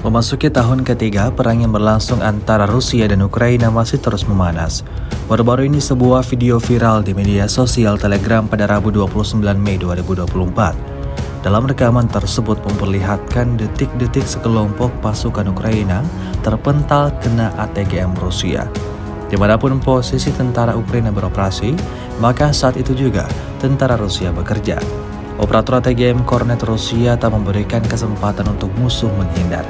Memasuki tahun ketiga, perang yang berlangsung antara Rusia dan Ukraina masih terus memanas. Baru-baru ini sebuah video viral di media sosial Telegram pada Rabu 29 Mei 2024. Dalam rekaman tersebut memperlihatkan detik-detik sekelompok pasukan Ukraina terpental kena ATGM Rusia. Dimanapun posisi tentara Ukraina beroperasi, maka saat itu juga tentara Rusia bekerja. Operator ATGM Kornet Rusia tak memberikan kesempatan untuk musuh menghindar.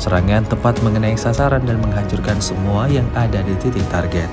Serangan tepat mengenai sasaran dan menghancurkan semua yang ada di titik target.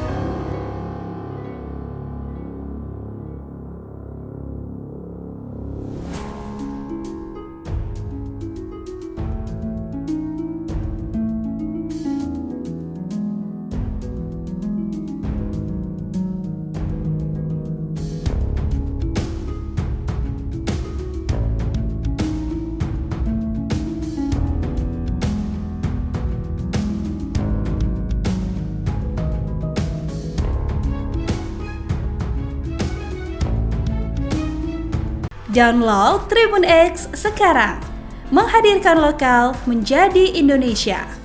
Download Tribun X sekarang, menghadirkan lokal menjadi Indonesia.